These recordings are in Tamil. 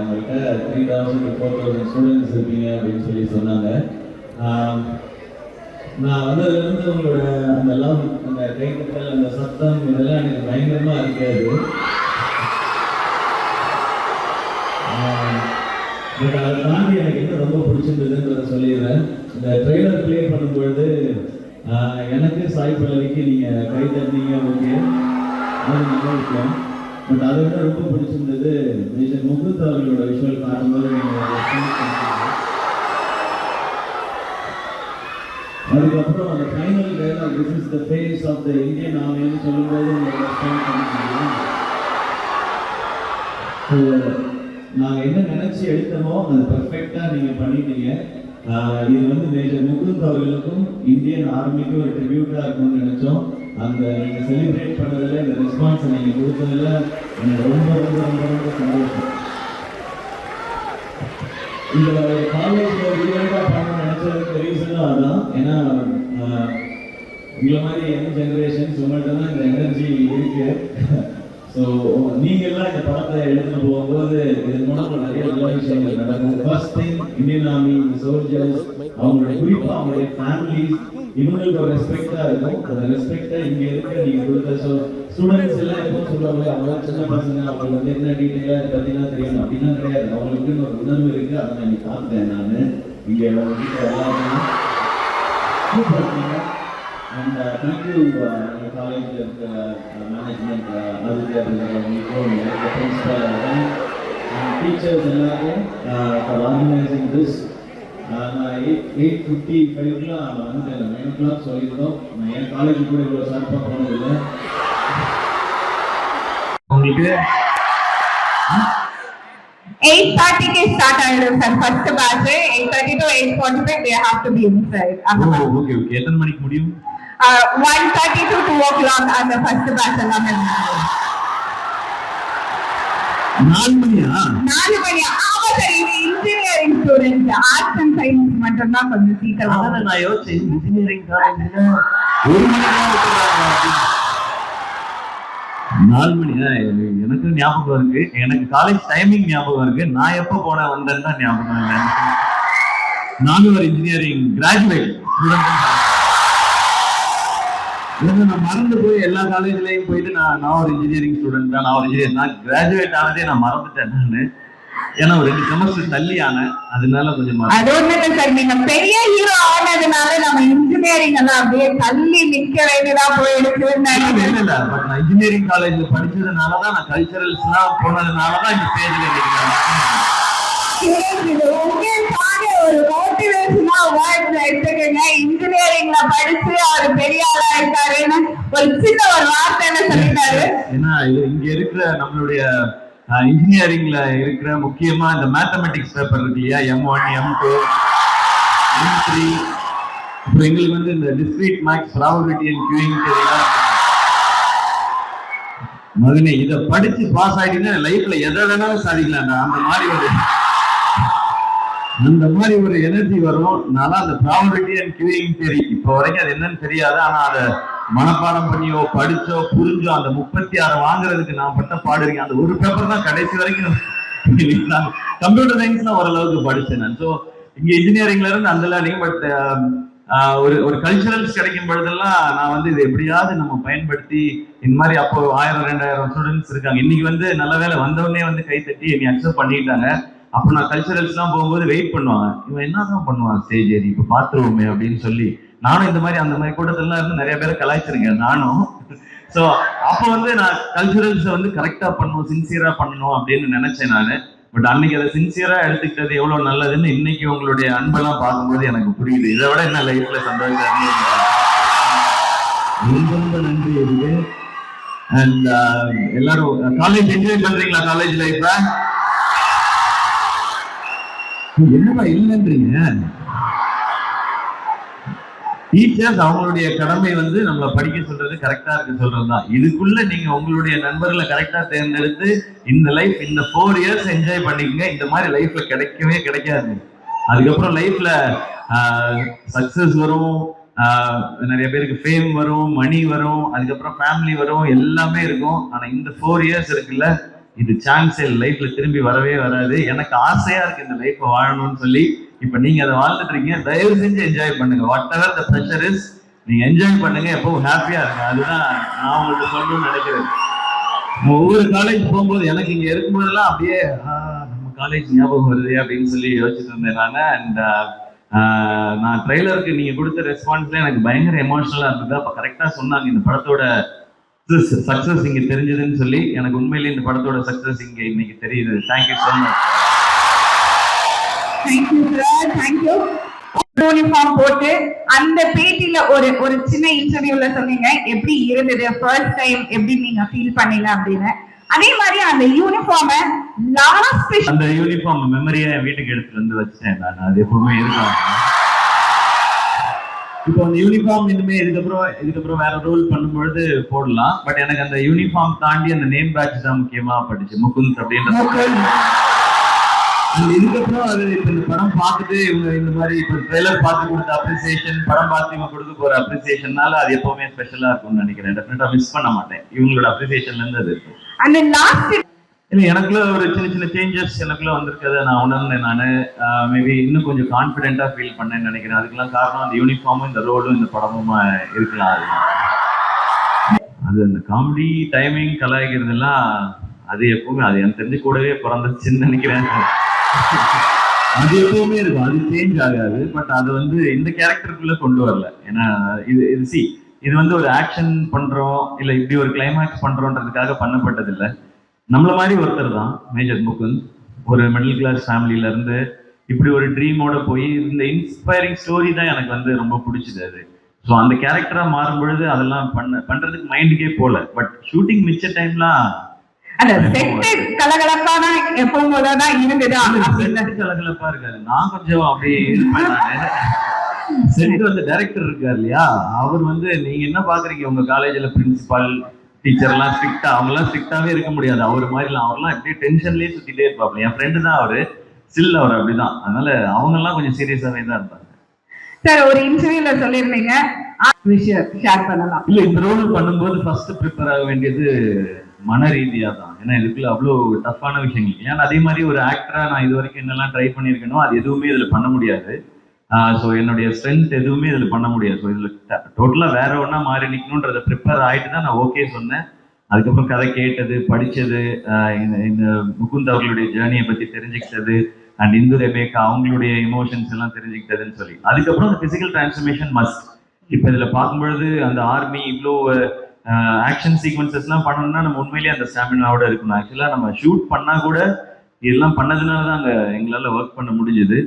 நம்மள்கிட்ட 3000 to 4000 ஸ்டூடெண்ட்ஸ் இருப்பீங்க அப்படின்னு சொல்லி சொன்னாங்க. நான் வந்ததுலேருந்து உங்களோட அந்த லவ், அந்த கைத்தட்டல், அந்த சத்தம் இதெல்லாம் எனக்கு பயங்கரமாக இருக்காது. பட் அதை தாண்டி எனக்கு என்ன ரொம்ப பிடிச்சிருந்ததுன்றதை சொல்லிடுறேன். இந்த ட்ரெய்லர் ப்ளே பண்ணும்பொழுது எனக்கு சாய் பல்லவிக்கு நீங்கள் கை தட்டினீங்க, ஓகே, அது நல்லா இருக்கும். பட் அதை விட ரொம்ப பிடிச்சிருந்தது மிஸ்டர் முகுந்த் அவர்களோட விஷுவல் காட்டும்போது அதுக்கப்புறம் அந்த final dialogue, this is the face of the Indian ஆர்மின்னு சொல்லும்போது ஸோ நாங்கள் என்ன நினச்சி எடுத்தோமோ அது பர்ஃபெக்டாக நீங்கள் பண்ணிட்டீங்க. இது வந்து மேஜர் முகுந்த் அவர்களுக்கும் இந்தியன் ஆர்மிக்கும் ஒரு ட்ரிபியூட்டாக இருக்கும்னு நினச்சோம். அந்த நீங்கள் செலிப்ரேட் பண்ணதில், இந்த ரெஸ்பான்ஸை நீங்கள் கொடுத்ததில் எனக்கு ரொம்ப ரொம்ப ரொம்ப ரொம்ப சந்தோஷம். இந்த காலேஜில் ஒரு ஈவெண்ட்டாக பண்ணணும்னு நினச்சதுக்கு ரீசனும் அதுதான். ஏன்னா உங்களை மாதிரி யங் ஜென்ரேஷன்ஸ் உங்கள்கிட்ட தான் இந்த எனர்ஜி இருக்கு. ஸோ நீங்கள்லாம் இந்த படத்தை எடுத்துட்டு போகும்போது இதன் மூலம் நிறைய நல்ல விஷயங்கள் நடக்கும். First thing, Indian army soldiers, அவங்களுடைய குறிப்பாக அவங்களுடைய ஃபேமிலிஸ், இவங்களுக்கு ஒரு ரெஸ்பெக்டாக இருக்கும். அந்த ரெஸ்பெக்டை இங்கே இருக்க நீங்கள் கொடுத்த. ஸோ ஸ்டூடெண்ட்ஸ் எல்லாம் எப்பவும் சொல்லுவாங்க, அவங்க சின்ன பசங்க, அவங்களுக்கு வந்து என்ன டீட்டெயிலாக இதை பற்றினா தெரியணும் அப்படின்னா கிடையாது. அவங்களுக்குன்னு ஒரு உணர்வு இருக்குது. அதை நான் இங்கே பார்த்துட்டேன். நான் இங்கே வீட்டில் எல்லாருமே சூப்பர். அண்ட் தேங்க்யூ காலேஜில் இருக்கிற மேனேஜ்மெண்ட், அதுக்கும் பிரின்சிபல், டீச்சர்ஸ் எல்லாருக்கும் ஃபார் ஆர்கனைசிங் திஸ். நான் 8:55 வந்துட்டேன். 9 o'clock சொல்லியிருந்தோம். நான் என் காலேஜ் கூட இவ்வளோ சார்பாக போனதில்லை. உங்களுக்கு 8:30 start ஆயிடும் சார். First batch 8:30 to 8:45 they have to be inside. Okay okay. எத்தனை மணிக்கு முடியும்? 1:30 to 2 o'clock அந்த ஃபர்ஸ்ட் பேட்ச் எல்லாமே. 4 மணியா? 4 மணியா? ஆமா சார். இது engineering students, arts and science மட்டும் தான் கொஞ்சம் சீக்கிரம். அதான் நான் யோசிச்சேன், இன்ஜினியரிங் காலேஜ்ல 1 மணி தான் விட்டுறாங்க. 4 மணியா? எனக்கு ஞாபகம் இருக்கு. எனக்கு காலேஜ் டைமிங் ஞாபகம் இருக்கு. நான் எப்போ போனேன் வந்தேன்னு தான் ஞாபகம் இல்லை. நானும் ஒரு இன்ஜினியரிங் கிராஜுவேட் ஸ்டூடெண்ட். நான் மறந்து போய் எல்லா காலேஜ்லயும் போயிட்டு நான் ஒரு இன்ஜினியரிங் ஸ்டூடெண்ட் தான். நான் ஒரு இன்ஜினியர். நான் கிராஜுவேட் ஆனதே நான் மறந்துட்டேன். நான் ஏன்னா ஒரு 2 செமஸ்டர் தள்ளி ஆனேன். அதனால கொஞ்சம் அது ஒண்ணு சார். நீங்க பெரிய ஹீரோ ஆனதுனால நம்ம இன்ஜினியரிங் எல்லாம் அப்படியே தள்ளி நிக்க வேண்டியதா போயிடுச்சு. இல்ல, பட் நான் இன்ஜினியரிங் காலேஜ்ல படிச்சதுனாலதான், நான் கல்ச்சரல்ஸ் எல்லாம் போனதுனாலதான் இந்த ஸ்டேஜ்ல இருக்கிறேன். ஒரு மோட்டிவேஷனா வேர்ட்ஸ் எடுத்துக்கங்க. இன்ஜினியரிங்ல படிச்சு அவர் பெரிய ஆளா இருக்காருன்னு ஒரு சின்ன ஒரு வார்த்தை சொல்லிட்டாரு. ஏன்னா இங்க இருக்கிற நம்மளுடைய இன்ஜினியரிங்ல இருக்கிற முக்கியமா இந்த மேத்தமெட்டிக்ஸ் பேப்பர் இருக்கு இல்லையா, M1, M2, M3, அப்புறம் எங்களுக்கு வந்து இந்த discrete maths, probability and queueing தெரியல. மகனே, இதை படிச்சு பாஸ் ஆயிட்டீங்கன்னா லைஃப்ல எதை வேணாலும் சாதிக்கலாம். அந்த மாதிரி ஒரு எனர்ஜி வரும். நான் அந்த ப்ராபபிலிட்டி அண்ட் கியூயிங் தியரி இப்போ வரைக்கும் அது என்னன்னு தெரியாது. ஆனா அதை மனப்பாடம் பண்ணியோ படிச்சோ புரிஞ்சோ அந்த 36 வாங்குறதுக்கு நான் பட்ட பாடு இருக்கேன். அந்த ஒரு பேப்பர் தான் கடைசி வரைக்கும். கம்ப்யூட்டர் சயின்ஸ்லாம் ஓரளவுக்கு படிச்சேன் நான். ஸோ இங்க இன்ஜினியரிங்ல இருந்து அந்த லேர்னிங். பட் ஒரு கல்ச்சரல்ஸ் கிடைக்கும் பொழுதெல்லாம் நான் வந்து இது எப்படியாவது நம்ம பயன்படுத்தி இந்த மாதிரி அப்போ 1000-2000 ஸ்டூடெண்ட்ஸ் இருக்காங்க. இன்னைக்கு வந்து நல்ல வேலை வந்தவொடனே வந்து கை தட்டி என்னை அக்செப்ட் பண்ணிட்டாங்க. அப்போ நான் கல்ச்சரல்ஸ் எல்லாம் போகும்போது வெயிட் பண்ணுவாங்க, இவன் என்னதான் பண்ணுவான் ஸ்டேஜ் ஏறி, இப்ப பாத்துருவோமே அப்படின்னு சொல்லி. நானும் இந்த மாதிரி அந்த மாதிரி கூட்டத்திலாம் இருந்து நிறைய பேரை கலாய்ச்சிருக்கேன் நானும். ஸோ அப்போ வந்து நான் கல்ச்சுரல்ஸை வந்து கரெக்டா பண்ணணும், சின்சியரா பண்ணணும் அப்படின்னு நினைச்சேன் நான். பட் அன்னைக்கு அதை சின்சியரா எடுத்துக்கிட்டது எவ்வளவு நல்லதுன்னு இன்னைக்கு உங்களுடைய அன்பெல்லாம் பார்க்கும்போது எனக்கு புரியுது. இதை விட என்ன லைஃப்ல சந்தோஷம். ரொம்ப ரொம்ப நன்றி இதுக்கு. அண்ட் எல்லாரும் காலேஜ் என்ஜாய் பண்றீங்களா? காலேஜ் லைஃப்ல என்னப்பா இல்லைன்றீங்க? டீச்சர்ஸ் அவங்களுடைய கடமை வந்து நம்மளை படிக்க சொல்றது, கரெக்டா இருக்க சொல்றதுதான். இதுக்குள்ள நீங்க உங்களுடைய நண்பர்களை கரெக்டா தேர்ந்தெடுத்து இந்த லைஃப், இந்த 4 years என்ஜாய் பண்ணிக்கங்க. இந்த மாதிரி லைஃப்ல கிடைக்கவே கிடைக்காது. அதுக்கப்புறம் லைஃப்ல சக்சஸ் வரும், நிறைய பேருக்கு ஃபேம் வரும், மணி வரும், அதுக்கப்புறம் ஃபேமிலி வரும், எல்லாமே இருக்கும். ஆனா இந்த 4 years இருக்குல்ல, இது சான்ஸே லைஃப்ல திரும்பி வரவே வராது, எனக்கு ஆசையா இருக்கு இந்த லைஃப்பை வாழணும்னு சொல்லி இப்ப நீங்க அதை வாழ்ந்துட்டு இருக்கீங்க. தயவு செஞ்சு என்ஜாய் பண்ணுங்க. What ever the pressure is, நீங்க என்ஜாய் பண்ணுங்க, எப்பவும் ஹாப்பியா இருங்க. அதுதான் நான் உங்களுக்கு சொல்லணும்னு நினைக்கிறேன். ஒவ்வொரு காலேஜ் போகும்போது எனக்கு இங்க இருக்கும்போதெல்லாம் அப்படியே நம்ம காலேஜ் ஞாபகம் வருது அப்படின்னு சொல்லி யோசிச்சுட்டு இருந்தேன் நான். அண்ட் நான் ட்ரெய்லருக்கு நீங்க கொடுத்த ரெஸ்பான்ஸ்ல எனக்கு பயங்கர எமோஷனலா இருந்தது. அப்ப கரெக்டா சொன்னாங்க இந்த படத்தோட சக்சஸ் இங்க தெரிஞ்சதுன்னு சொல்லி. எனக்கு உண்மையிலேயே இந்த படத்தோட சக்சஸ் இங்க இன்னைக்கு தெரியுது. Thank you so much. Thank you sir, thank you. Uniform போட்டு அந்த பேட்டில ஒரு சின்ன இன்டர்வியூல சொன்னீங்க எப்படி இருந்தது, ஃபர்ஸ்ட் டைம் எப்படி நீங்க ஃபீல் பண்ணீங்க அப்படின்னு. அதே மாதிரி அந்த யூனிஃபார்ம லாஸ்ட் அந்த யூனிஃபார்ம் மெமரியா என் வீட்டுக்கு எடுத்துட்டு வந்து வச்சேன் நான். அது எப்பவுமே இருக்கும். இப்போ அந்த யூனிஃபார்ம் இனிமே இதுக்கப்புறம் வேற ரோல் பண்ணும்பொழுது போடலாம். பட் எனக்கு அந்த யூனிஃபார்ம் தாண்டி அந்த நேம் பேட்ச் தான் முக்கியமா பட்டுச்சு, முகுந்த் அப்படின்ற. இதுக்கப்புறம் அது இப்ப இந்த படம் பார்த்துட்டு இவங்க இந்த மாதிரி இப்ப ட்ரெய்லர் பார்த்து கொடுத்த அப்ரிசியேஷன், படம் பார்த்து இவங்க கொடுக்க போற அப்ரிசியேஷன்னால அது எப்பவுமே ஸ்பெஷலா இருக்கும்னு நினைக்கிறேன். டெஃபினட்டா மிஸ் பண்ண மாட்டேன் இவங்களோட அப்ரிசியேஷன்ல இருந்து. அது அந்த லாஸ்ட் இல்ல எனக்குள்ள ஒரு சின்ன சேஞ்சஸ் எனக்குள்ள வந்திருக்கதை நான் உணர்ந்தேன். நான் மேபி இன்னும் கொஞ்சம் கான்பிடென்டா ஃபீல் பண்ணேன்னு நினைக்கிறேன். அதுக்கெல்லாம் காரணம் அந்த யூனிஃபார்மும் இந்த ரோலும் இந்த படமும் இருக்கலாம். அது அந்த காமெடி டைமிங் கலாய்க்கிறது எல்லாம் அது எப்பவுமே அது எனக்கு தெரிஞ்சு கூடவே பிறந்துச்சுன்னு நினைக்கிறேன். அது எப்பவுமே இருக்கும், அது சேஞ்ச் ஆகாது. பட் அது வந்து இந்த கேரக்டருக்குள்ள கொண்டு வரல. ஏன்னா இது வந்து ஒரு ஆக்ஷன் பண்றோம் இல்ல இப்படி ஒரு கிளைமேக்ஸ் பண்றோன்றதுக்காக பண்ணப்பட்டது இல்லை. நம்மள மாதிரி ஒருத்தர் தான் மேஜர் முகுந்த். ஒரு மிடில் கிளாஸ் ஃபேமிலியில இருந்து இப்படி ஒரு ட்ரீமோட போய் இந்த இன்ஸ்பைரிங் ஸ்டோரி தான் எனக்கு வந்து ரொம்ப பிடிச்சது. அது ஸோ அந்த கேரக்டரா மாறும் பொழுது அதெல்லாம் பண்றதுக்கு மைண்டுக்கே போல. பட் ஷூட்டிங் மிச்ச டைம்லாம் கலகலப்பான எப்பவும் போலதான் இருந்ததா? கலகலப்பா இருக்காது. நான் கொஞ்சம் அப்படி இருப்பேன். செட் வந்து டைரக்டர் இருக்காரு இல்லையா, அவர் வந்து நீங்க என்ன பாக்குறீங்க உங்க காலேஜ்ல பிரின்சிபால் டீச்சர் எல்லாம் ஸ்ட்ரிக்டா, அவங்க எல்லாம் ஸ்ட்ரிக்டாவே இருக்க முடியாது. அவர் மாதிரிலாம் அவர்லாம் எப்படியே டென்ஷன்லயே சுத்திட்டே இருப்பாப்ல. என் ஃப்ரெண்டு தான் அவரு, ஸ்டில் அவர் அப்படிதான். அதனால அவங்க எல்லாம் கொஞ்சம் சீரியஸாவே தான் இருந்தாங்க. சார் ஒரு இன்டர்வியூல சொல்லியிருந்தீங்க விஷயம் ஷேர் பண்ணலாம். இல்ல இந்த ரோல் பண்ணும்போது ஃபர்ஸ்ட் ப்ரிப்பேர் ஆக வேண்டியது மன ரீதியா தான். ஏன்னா இதுக்குள்ள அவ்வளோ டஃப்பான விஷயங்கள். ஏன்னா அதே மாதிரி ஒரு ஆக்டரா நான் இது வரைக்கும் என்னெல்லாம் ட்ரை பண்ணியிருக்கேனோ அது எதுவுமே இதுல பண்ண முடியாது. ஸோ என்னுடைய ஸ்ட்ரென்த் எதுவுமே இதுல பண்ண முடியாது. ஸோ இதுல டோட்டலா வேற ஒன்னா மாறி நிற்கணுன்றதை ப்ரிப்பேர் ஆயிட்டு தான் நான் ஓகே சொன்னேன். அதுக்கப்புறம் கதை கேட்டது, படிச்சது, இந்த முகுந்த் அவர்களுடைய ஜேர்னியை பத்தி தெரிஞ்சுக்கிட்டது, அண்ட் இந்து ரெபேக்கா அவங்களுடைய எமோஷன்ஸ் எல்லாம் தெரிஞ்சுக்கிட்டதுன்னு சொல்லி அதுக்கப்புறம் அந்த பிசிக்கல் டிரான்ஸ்ஃபர்மேஷன் மஸ்ட். இப்போ இதுல பார்க்கும்பொழுது அந்த ஆர்மி இவ்வளோ ஆக்ஷன் சீக்வன்சஸ்லாம் பண்ணணும்னா நம்ம உண்மையிலேயே அந்த ஸ்டாமினாவோட இருக்கணும். ஆக்சுவலா நம்ம ஷூட் பண்ணா கூட இதெல்லாம் பண்ணதுனால தான் அங்கே எங்களால் ஒர்க் பண்ண முடிஞ்சது.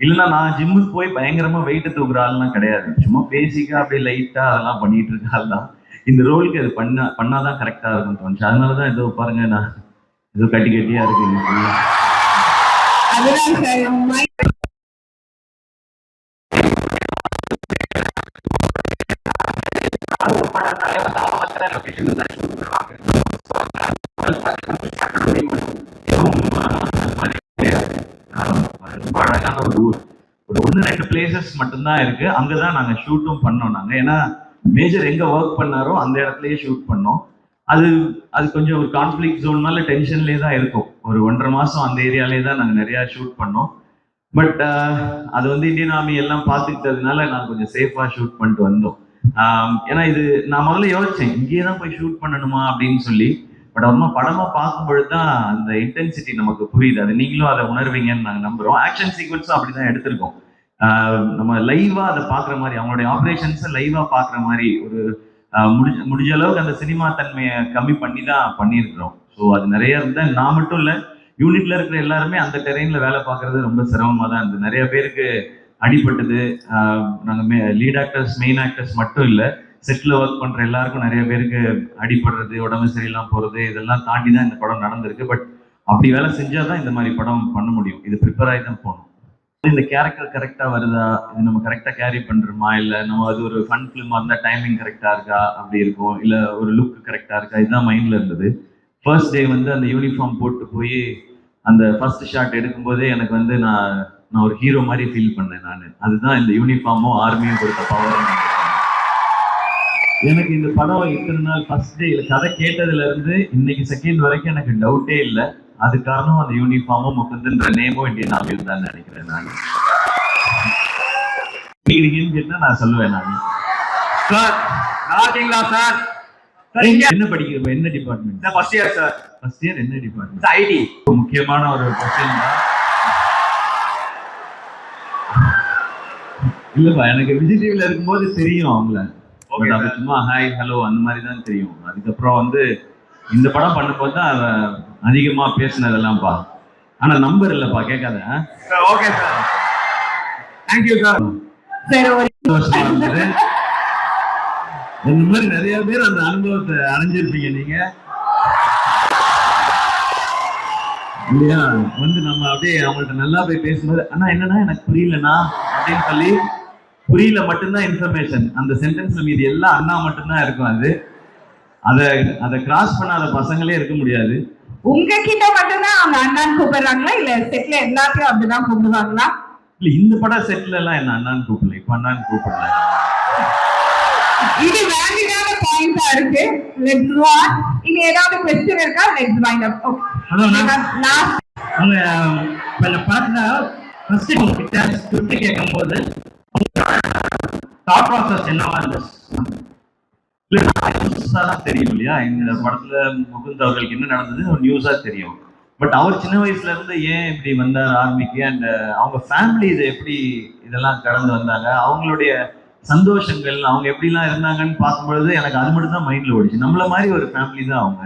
இல்லைன்னா நான் ஜிம்முக்கு போய் பயங்கரமா வெயிட் தூக்குற ஆள்லாம் கிடையாது. சும்மா பேசிக்கா அப்படியே லைட்டா அதெல்லாம் பண்ணிட்டு இருக்க ஆள் தான். இந்த ரோலுக்கு அது பண்ணாதான் கரெக்டா இருக்கும்னு தோணுச்சு. அதனாலதான் ஏதோ பாருங்க நான் ஏதோ கட்டியா இருக்கு. அழகான ஒரு ஊர், ஒரு 1-2 பிளேசஸ் மட்டும்தான் இருக்கு. அங்கதான் நாங்க ஷூட்டும் பண்ணோம். நாங்க ஏன்னா மேஜர் எங்க ஒர்க் பண்ணாரோ அந்த இடத்துலயே ஷூட் பண்ணோம். அது கொஞ்சம் ஒரு கான்ஃபிளிக் ஜோன்னால டென்ஷன்லேயே தான் இருக்கும். ஒரு 1.5 மாசம் அந்த ஏரியாலே தான் நாங்க நிறைய ஷூட் பண்ணோம். பட் அது வந்து இந்தியன் ஆர்மி எல்லாம் பார்த்துக்கிட்டதுனால நான் கொஞ்சம் சேஃபா ஷூட் பண்ணிட்டு வந்தோம். ஏன்னா இது நான் முதல்ல யோசிச்சேன் இங்கேயே தான் போய் ஷூட் பண்ணணுமா அப்படின்னு சொல்லி. பட் அம்மா படமா பார்க்கும்பொழுது தான் அந்த இன்டென்சிட்டி நமக்கு புரியுது. அது நீங்களும் அதை உணர்வீங்கன்னு நாங்கள் நம்புறோம். ஆக்ஷன் சீக்வன்ஸும் அப்படிதான் எடுத்திருக்கோம். நம்ம லைவா அதை பாக்குற மாதிரி, அவங்களுடைய ஆப்ரேஷன்ஸை லைவா பாக்குற மாதிரி ஒரு முடிஞ்ச அளவுக்கு அந்த சினிமா தன்மையை கம்மி பண்ணி தான் பண்ணியிருக்கிறோம். ஸோ அது நிறைய இருந்தா நான் மட்டும் இல்லை, யூனிட்ல இருக்கிற எல்லாருமே அந்த டெரெயின்ல வேலை பார்க்கறது ரொம்ப சிரமமா தான் இருந்தது. நிறைய பேருக்கு அடிபட்டது. நாங்கள் லீட் ஆக்டர்ஸ் மெயின் ஆக்டர்ஸ் மட்டும் இல்லை, செட்டில் ஒர்க் பண்ற எல்லாருக்கும் நிறைய பேருக்கு அடிபடுறது, உடம்பு சரியில்லாம போறது, இதெல்லாம் தாண்டி தான் இந்த படம் நடந்திருக்கு. பட் அப்படி வேலை செஞ்சாதான் இந்த மாதிரி படம் பண்ண முடியும். இது ப்ரிப்பேர் ஆகி தான் போகணும். இந்த கேரக்டர் கரெக்டா வருதா, இது நம்ம கரெக்டா கேரி பண்றோமா, இல்ல நம்ம அது ஒரு ஃபன் ஃபிலிமா இருந்தா டைமிங் கரெக்டா இருக்கா அப்படி இருக்கும், இல்ல ஒரு லுக் கரெக்டா இருக்கா, இதுதான் மைண்ட்ல இருந்தது. ஃபர்ஸ்ட் டே வந்து அந்த யூனிஃபார்ம் போட்டு போய் அந்த ஃபர்ஸ்ட் ஷாட் எடுக்கும் போதே எனக்கு வந்து நான் ஒரு ஹீரோ மாதிரி ஃபீல் பண்ணேன். நான் அதுதான் இந்த யூனிஃபார்மும் ஆர்மியும் கொடுத்த பவர். எனக்கு இந்த படம் இத்தனை நாள் ஃபர்ஸ்ட் டே கதை கேட்டதுல இருந்து இன்னைக்கு செகண்ட் வரைக்கும் எனக்கு டவுட்டே இல்லை. அது காரணம் அந்த யூனிஃபார்மும் முகுந்தன்ற நேமும் இந்தியன் ஆர்மியில் தான் நினைக்கிறேன் நான். கேட்டா நான் சொல்லுவேன் நான். சார் நல்லா இருக்கீங்களா சார்? என்ன படிக்கிறப்ப என்ன department? First year sir. First year என்ன டிபார்ட்மெண்ட்? ஐடி. முக்கியமான ஒரு கொஸ்டின் தான். இல்லப்பா எனக்கு விஜய் டிவில இருக்கும்போது தெரியும் அவங்கள. சும்மா ஹாய் ஹலோ அந்த மாதிரி தான் தெரியும். அதுக்கப்புறம் வந்து இந்த படம் பண்ணும்போது தான் அதிகமா பேசினதெல்லாம்ப்பா. ஆனா நம்பர் இல்லப்பா, கேட்காத. Okay sir, thank you sir. சரி, ஒரு சந்தோஷமா இருந்தது. இந்த மாதிரி நிறைய பேர் அந்த அனுபவத்தை அடைஞ்சிருப்பீங்க நீங்க இல்லையா? வந்து நம்ம அப்படியே அவங்கள்ட்ட நல்லா போய் பேசும்போது ஆனா என்னன்னா எனக்கு புரியலண்ணா அப்படின்னு சொல்லி, புரியல மட்டும்தான் இன்ஃபர்மேஷன். அந்த சென்டென்ஸ்ல மீதி எல்லாம் அண்ணா மட்டும்தான் இருக்கும். அது அதை கிராஸ் பண்ணாத பசங்களே இருக்க முடியாது. உங்ககிட்ட மட்டும்தான் அவங்க அண்ணான்னு கூப்பிடுறாங்களா இல்ல செட்ல எல்லாத்தையும் அப்படிதான் கூப்பிடுவாங்களா? இல்ல இந்த படம் செட்ல எல்லாம் என்ன அண்ணான்னு கூப்பிடல, இப்ப அண்ணான்னு கூப்பிடல. இது வேலிடான பாயிண்டா இருக்கு. Let's go on. இனி ஏதாவது क्वेश्चन இருக்கா? Let's wind up. Okay, hello நான் லாஸ்ட் அவங்க இந்த படத்துல ஃபர்ஸ்ட் கிட்ட ஸ்கிரிப்ட் கேட்கும்போது தாட் ப்ராசஸ் என்னவா இருந்துச்சு? தெரியும் இல்லையா, இந்த படத்துல முகுந்த் அவர்களுக்கு என்ன நடந்தது ஒரு நியூஸா தெரியும். பட் அவர் சின்ன வயசுல இருந்து ஏன் இப்படி வந்தார் ஆர்மிக்கு, அண்ட் அவங்க ஃபேமிலி இதை எப்படி இதெல்லாம் கடந்து வந்தாங்க, அவங்களுடைய சந்தோஷங்கள் அவங்க எப்படிலாம் இருந்தாங்கன்னு பார்க்கும்பொழுது எனக்கு அது மட்டும் தான் மைண்ட்ல ஓடிச்சு. நம்மள மாதிரி ஒரு ஃபேமிலி தான் அவங்க.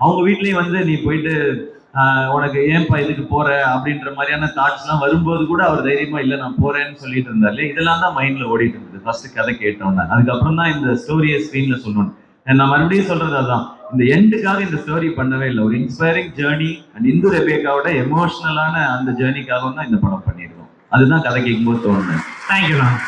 அவங்க வீட்லயும் வந்து நீ போயிட்டு உனக்கு ஏன்பா இதுக்கு போற அப்படின்ற மாதிரியான தாட்ஸ் எல்லாம் வரும்போது கூட அவர் தைரியமா இல்லை நான் போறேன்னு சொல்லிட்டு இருந்தாரு. இதெல்லாம் தான் மைண்ட்ல ஓடிட்டு இருந்தது ஃபர்ஸ்ட் கதை கேட்டோம்னா. அதுக்கப்புறம் தான் இந்த ஸ்டோரியை ஸ்க்ரீன்ல சொல்லணும். நான் மறுபடியும் சொல்றது அதான், இந்த எண்டுக்காக இந்த ஸ்டோரி பண்ணவே இல்லை. ஒரு இன்ஸ்பைரிங் ஜேர்னி அண்ட் இந்து ரெபேக்காவோட எமோஷனலான அந்த ஜேர்னிக்காக தான் இந்த படம் பண்ணியிருக்கோம். அதுதான் கதை கேட்கும்போது தோணுது. Thank you ma'am.